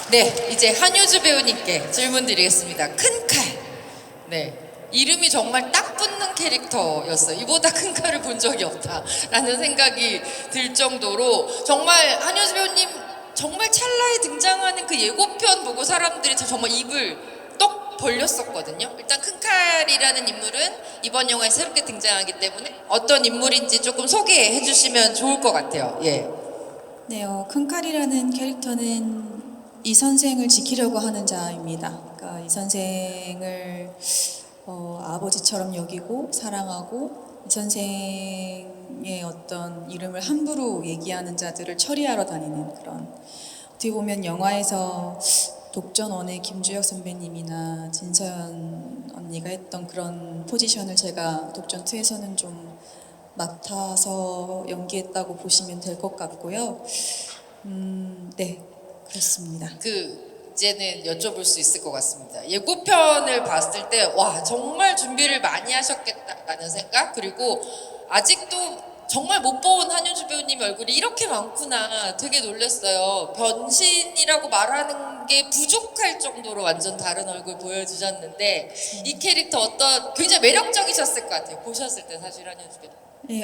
네, 이제 한효주 배우님께 질문 드리겠습니다. 큰 칼. 네. 이름이 정말 딱 붙는 캐릭터였어요. 이보다 큰 칼을 본 적이 없다라는 생각이 들 정도로 정말 한효주 배우님 정말 찰나에 등장하는 그 예고편 보고 사람들이 정말 입을 떡 벌렸었거든요. 일단 큰 칼이라는 인물은 이번 영화에 새롭게 등장하기 때문에 어떤 인물인지 조금 소개해 주시면 좋을 것 같아요. 예. 네, 큰칼이라는 캐릭터는 이 선생을 지키려고 하는 자입니다. 그러니까 이 선생을 아버지처럼 여기고 사랑하고 이 선생의 어떤 이름을 함부로 얘기하는 자들을 처리하러 다니는 그런, 어떻게 보면 영화에서 독전원의 김주혁 선배님이나 진서연 언니가 했던 그런 포지션을 제가 독전2에서는 좀 맡아서 연기했다고 보시면 될 것 같고요. 네, 그렇습니다. 이제는 여쭤볼 수 있을 것 같습니다. 예고편을 봤을 때 와 정말 준비를 많이 하셨겠다라는 생각, 그리고 아직도 정말 못 본 한효주 배우님 얼굴이 이렇게 많구나 되게 놀랐어요. 변신이라고 말하는 게 부족할 정도로 완전 다른 얼굴 보여주셨는데 이 캐릭터 굉장히 매력적이셨을 것 같아요. 보셨을 때 사실 한효주 배우님. 네,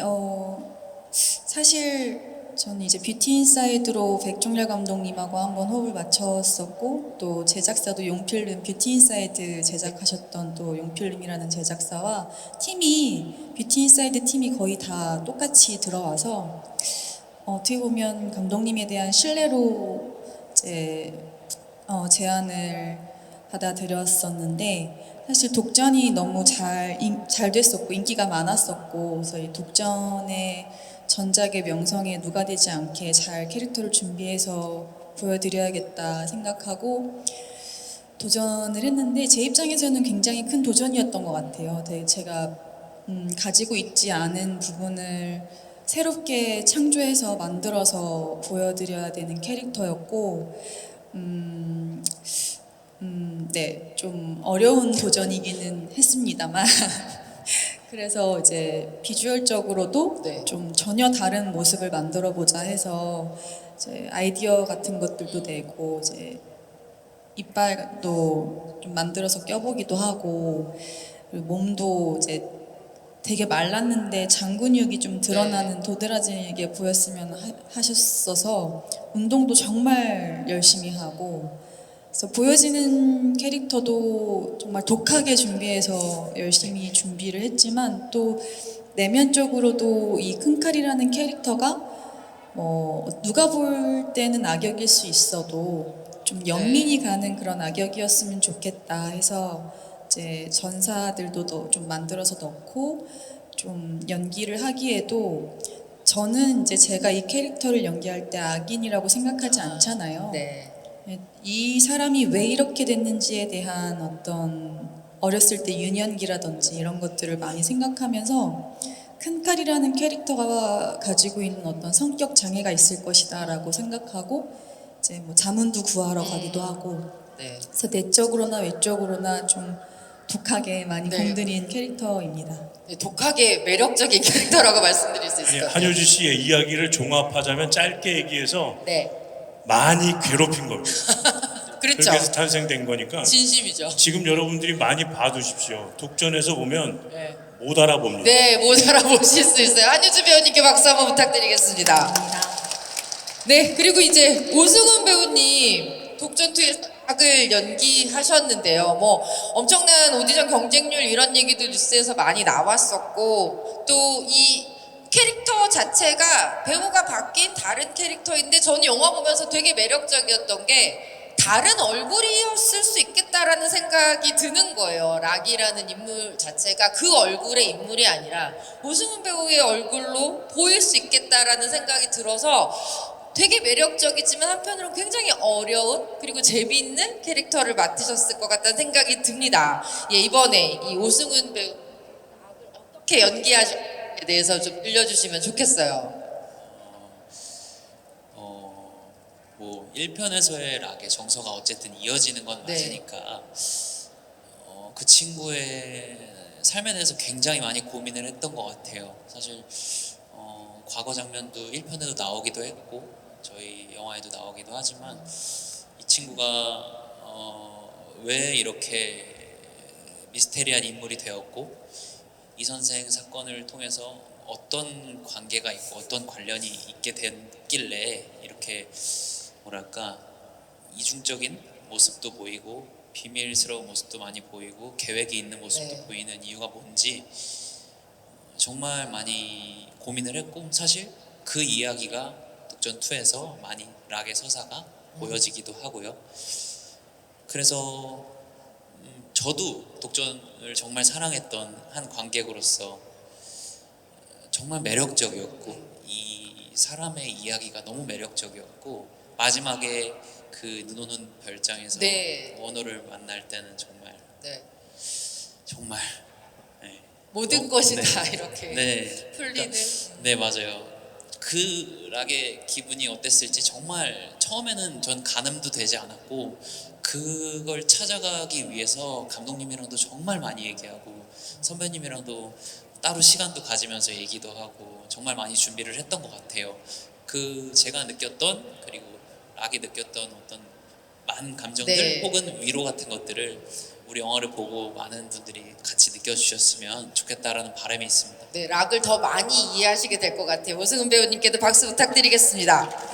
사실 저는 이제 뷰티 인사이드로 백종렬 감독님하고 한번 호흡을 맞췄었고, 또 제작사도 용필름, 뷰티 인사이드 제작하셨던 또 용필름이라는 제작사와 뷰티 인사이드 팀이 거의 다 똑같이 들어와서 어떻게 보면 감독님에 대한 신뢰로 이제 제안을 받아들였었는데, 사실 독전이 너무 잘 됐었고 인기가 많았었고, 그래서 이 독전의 전작의 명성에 누가 되지 않게 잘 캐릭터를 준비해서 보여드려야겠다 생각하고 도전을 했는데, 제 입장에서는 굉장히 큰 도전이었던 것 같아요. 제가 가지고 있지 않은 부분을 새롭게 창조해서 만들어서 보여드려야 되는 캐릭터였고, 네, 좀 어려운 도전이기는 했습니다만 그래서 이제 비주얼적으로도 네. 좀 전혀 다른 모습을 만들어 보자 해서 이제 아이디어 같은 것들도 내고, 이제 이빨도 좀 만들어서 껴보기도 하고, 그리고 몸도 이제 되게 말랐는데 장근육이 좀 드러나는 도드라지게 보였으면 하셨어서 운동도 정말 열심히 하고, 그래서 보여지는 캐릭터도 정말 독하게 준비해서 열심히 준비를 했지만, 또 내면적으로도 이 큰칼이라는 캐릭터가 누가 볼 때는 악역일 수 있어도 좀 연민이 가는 그런 악역이었으면 좋겠다 해서 이제 전사들도 좀 만들어서 넣고, 좀 연기를 하기에도 저는 이제 제가 이 캐릭터를 연기할 때 악인이라고 생각하지 않잖아요. 네. 이 사람이 왜 이렇게 됐는지에 대한 어떤 어렸을 때 유년기라든지 이런 것들을 많이 생각하면서 큰칼이라는 캐릭터가 가지고 있는 어떤 성격 장애가 있을 것이다라고 생각하고 이제 뭐 자문도 구하러 가기도 하고, 네. 그래서 내적으로나 외적으로나 좀 독하게 많이 네. 공들인 캐릭터입니다. 네, 독하게 매력적인 캐릭터라고 말씀드릴 수 있을 것 같아요. 한효주 씨의 이야기를 종합하자면 짧게 얘기해서 네. 많이 괴롭힌 겁니다. 그렇죠. 그렇게 해서 탄생된 거니까 진심이죠. 지금 여러분들이 많이 봐두십시오. 독전에서 보면 네. 못 알아봅니다. 네, 못 알아보실 수 있어요. 한효주 배우님께 박수 한번 부탁드리겠습니다. 네, 그리고 이제 오승훈 배우님 독전2에서 악을 연기하셨는데요. 뭐 엄청난 오디션 경쟁률 이런 얘기도 뉴스에서 많이 나왔었고, 또 이 캐릭터 자체가 배우가 바뀐 다른 캐릭터인데 저는 영화 보면서 되게 매력적이었던 게 다른 얼굴이었을 수 있겠다라는 생각이 드는 거예요. 락이라는 인물 자체가 그 얼굴의 인물이 아니라 오승훈 배우의 얼굴로 보일 수 있겠다라는 생각이 들어서 되게 매력적이지만 한편으로는 굉장히 어려운 그리고 재미있는 캐릭터를 맡으셨을 것 같다는 생각이 듭니다. 예, 이번에 이 오승훈 배우 어떻게 연기하셨는지에 대해서 좀 들려주시면 좋겠어요. 뭐 1편에서의 락의 정서가 어쨌든 이어지는 건 네. 맞으니까 그 친구의 삶에 대해서 굉장히 많이 고민을 했던 것 같아요. 사실 과거 장면도 1편에도 나오기도 했고 저희 영화에도 나오기도 하지만 이 친구가 왜 이렇게 미스테리한 인물이 되었고 이 선생 사건을 통해서 어떤 관계가 있고 어떤 관련이 있게 됐길래 이렇게 뭐랄까 이중적인 모습도 보이고 비밀스러운 모습도 많이 보이고 계획이 있는 모습도 네. 보이는 이유가 뭔지 정말 많이 고민을 했고 사실 그 이야기가 독전 2에서 많이 락의 서사가 보여지기도 하고요. 그래서 저도 독전을 정말 사랑했던 한 관객으로서 정말 매력적이었고 이 사람의 이야기가 너무 매력적이었고 마지막에 그 눈 오는 별장에서 네. 원호를 만날 때는 정말 네. 정말 네. 모든 것이 네. 다 이렇게 네. 풀리는. 네 맞아요. 그 락의 기분이 어땠을지 정말 처음에는 전 가늠도 되지 않았고 그걸 찾아가기 위해서 감독님이랑도 정말 많이 얘기하고 선배님이랑도 따로 시간도 가지면서 얘기도 하고 정말 많이 준비를 했던 것 같아요. 그 제가 느꼈던 그리고 락이 느꼈던 어떤 많은 감정들 네. 혹은 위로 같은 것들을 우리 영화를 보고 많은 분들이 같이 느껴주셨으면 좋겠다라는 바람이 있습니다. 네, 락을 더 많이 이해하시게 될 것 같아요. 오승훈 배우님께도 박수 부탁드리겠습니다.